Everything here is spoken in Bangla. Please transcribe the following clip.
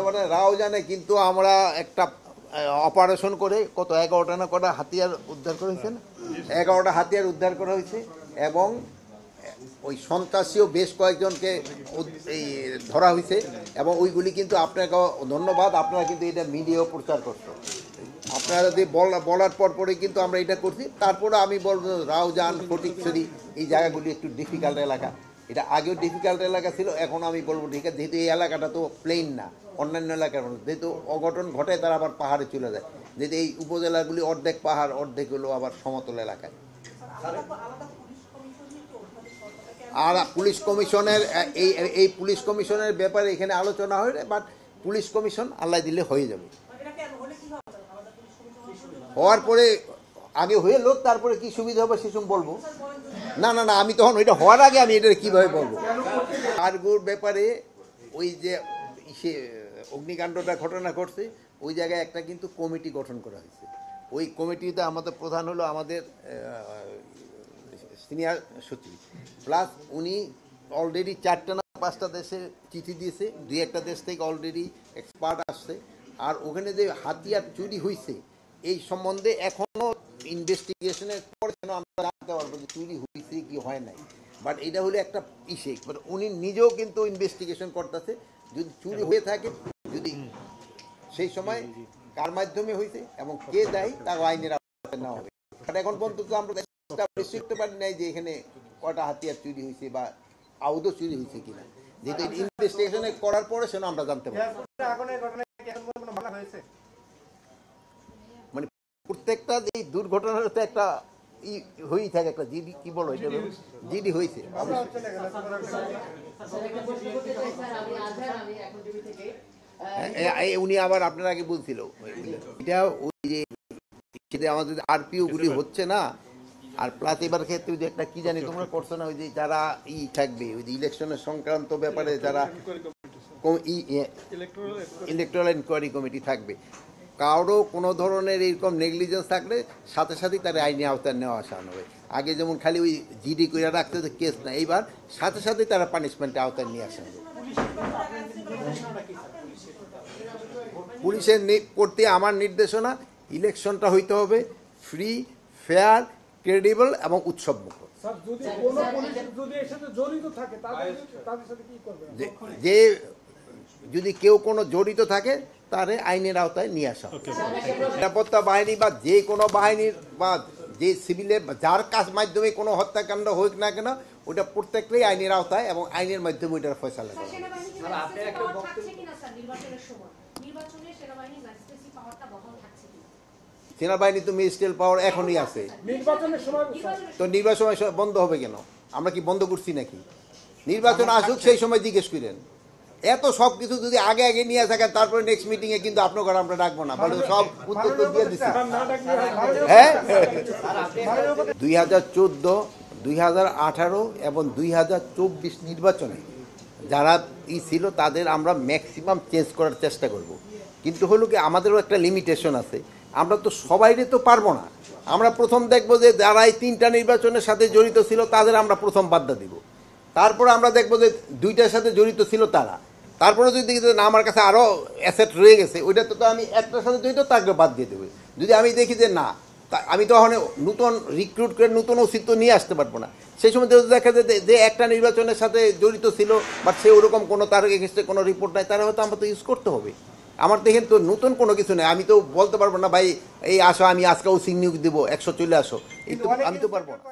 বর্তমানে রাউজানে কিন্তু আমরা একটা অপারেশন করে কত 11টা না কটা হাতিয়ার উদ্ধার করা হয়েছে না, 11টা হাতিয়ার উদ্ধার করা হয়েছে এবং ওই সন্ত্রাসীও বেশ কয়েকজনকে এই ধরা হয়েছে এবং ওইগুলি কিন্তু আপনাকে ধন্যবাদ, আপনারা কিন্তু এটা মিডিয়াও প্রচার করতো। আপনারা যদি বলার পরেই কিন্তু আমরা এটা করছি। তারপরে আমি বলবো রাউজান, ফটিকছড়ি এই জায়গাগুলি একটু ডিফিকাল্ট এলাকা, এটা আগেও ডিফিকাল্ট এলাকা ছিল, এখন আমি বলবো ঠিক আছে, যেহেতু এই এলাকাটা তো প্লেন না, অন্যান্য এলাকার মধ্যে যেহেতু অঘটন ঘটে তারা আবার পাহাড়ে চলে যায়, যেহেতু এই উপজেলাগুলি অর্ধেক পাহাড় অর্ধেক হলো আবার সমতল এলাকায়। আর পুলিশ কমিশনের এই পুলিশ কমিশনের ব্যাপারে এখানে আলোচনা হয়, বাট পুলিশ কমিশন আল্লাহ দিলে হয়ে যাবে। হওয়ার পরে আগে হয়ে লোক তারপরে কি সুবিধা হবে সেসব বলবো। না না না, আমি তখন ওইটা হওয়ার আগে আমি এটা কীভাবে বলবো। কার্গোর ব্যাপারে ওই যে সে অগ্নিকাণ্ডটা ঘটনা ঘটছে ওই জায়গায় একটা কিন্তু কমিটি গঠন করা হয়েছে। ওই কমিটিতে আমাদের প্রধান হলো আমাদের সিনিয়র সচিব, প্লাস উনি অলরেডি 4টা না 5টা দেশে চিঠি দিয়েছে, 2-1টা দেশ থেকে অলরেডি এক্সপার্ট আসছে। আর ওখানে যে হাতিয়ার চুরি হয়েছে এই সম্বন্ধে এখনও ইনভেস্টিগেশনের পর যেন আমরা জানতে পারবো যে চুরি হয়েছে কি হয় নাই, বাট এটা হলো একটা ইসে, বাট উনি নিজেও কিন্তু ইনভেস্টিগেশন করতেছে। যদি চুরি হয়ে থাকে, যদি সেই সময় কার মাধ্যমে হয়েছে এবং কে দায়ী তার আইনের আওতায় নেওয়া হবে। বাট এখন পর্যন্ত আমরা শিখতে পারি নাই যে এখানে কটা হাতিয়ার চুরি হয়েছে বা আদৌ চুরি হয়েছে কিনা, যেহেতু ইনভেস্টিগেশন করার পরে সেটা আমরা জানতে পারি। মানে প্রত্যেকটা এই দুর্ঘটনার তো একটা হয়েই থাকে, একটা জিডি কি বলো এটা জিডি হয়েছে। উনি আবার আপনার আগে বলছিল এটা ওই যে সেটা আমাদের আরপিও গুলি হচ্ছে না, আর প্লাস এবার ক্ষেত্রে ওই যে একটা কি জানি তোমরা করছো না, ওই যে যারা থাকবে ওই যে ইলেকশনের সংক্রান্ত ব্যাপারে যারা ইলেকট্রাল ইনকোয়ারি কমিটি থাকবে, কারো কোনো ধরনের এরকম নেগলিজেন্স থাকলে সাথে সাথেই তার আইনি আওতায় নেওয়া আসা হবে। আগে যেমন খালি ওই জিডি করে রাখতে তো কেস না, এইবার সাথে সাথেই তারা পানিশমেন্টের আওতায় নিয়ে আসা হবে। পুলিশের করতে আমার নির্দেশনা ইলেকশনটা হইতে হবে ফ্রি, ফেয়ার, ক্রেডিবল এবং উৎসবমুখর। যে যদি কেউ কোনো জড়িত থাকে তারে আইনের আওতায় নিয়ে আসা। নিরাপত্তা বাহিনী বা যে কোনো বাহিনীর বা যে সিভিলের যার কাজ মাধ্যমে কোনো হত্যাকাণ্ড হোক না কেন, ওটা প্রত্যেকটাই আইনের আওতায় এবং আইনের মাধ্যমে ওইটার ফয়সালা করা। সেনাবাহিনী তো ম্যাজিস্ট্রেট পাওয়ার এখনই আছে, তো নির্বাচন বন্ধ হবে কেন? আমরা কি বন্ধ করছি নাকি? নির্বাচন আসুক সেই সময় জিজ্ঞেস করেন। এত সব কিছু যদি আগে আগে নিয়ে থাকেন তারপরে নেক্সট মিটিং এ কিন্তু আপনার ঘরে আমরা ডাকবো না, সব উত্তর তো দিয়ে দিচ্ছি। হ্যাঁ, 2014, 2018 এবং 2024 নির্বাচনে যারা ছিল তাদের আমরা ম্যাক্সিমাম চেঞ্জ করার চেষ্টা করব, কিন্তু হলো কি আমাদেরও একটা লিমিটেশন আছে, আমরা তো সবাইরে তো পারবো না। আমরা প্রথম দেখবো যে যারা এই 3টা নির্বাচনের সাথে জড়িত ছিল তাদের আমরা প্রথম বাদ দিব, তারপরে আমরা দেখবো যে 2টার সাথে জড়িত ছিল তারা, তারপরে যদি দেখি না আমার কাছে আরও অ্যাসেট রয়ে গেছে ওইটা তো আমি একটার সাথে জড়িত তাকে বাদ দিয়ে দেবো। যদি আমি দেখি যে না, আমি তখন নতুন রিক্রুট করে নতুন অস্তিত্ব নিয়ে আসতে পারবো না। সেই সময় যদি দেখা যায় যে একটা নির্বাচনের সাথে জড়িত ছিল বাট সে ওরকম কোনো তার এগেইনস্টে কোনো রিপোর্ট নাই, তারা হয়তো আমরা তো ইউজ করতে হবে। আমার দেখেন তো নতুন কোনো কিছু নেই, আমি তো বলতে পারবো না ভাই এই আসো আমি আজকে ওসি নিয়োগ দেবো 100 চলে আসো, এই তো আমি তো পারবো না।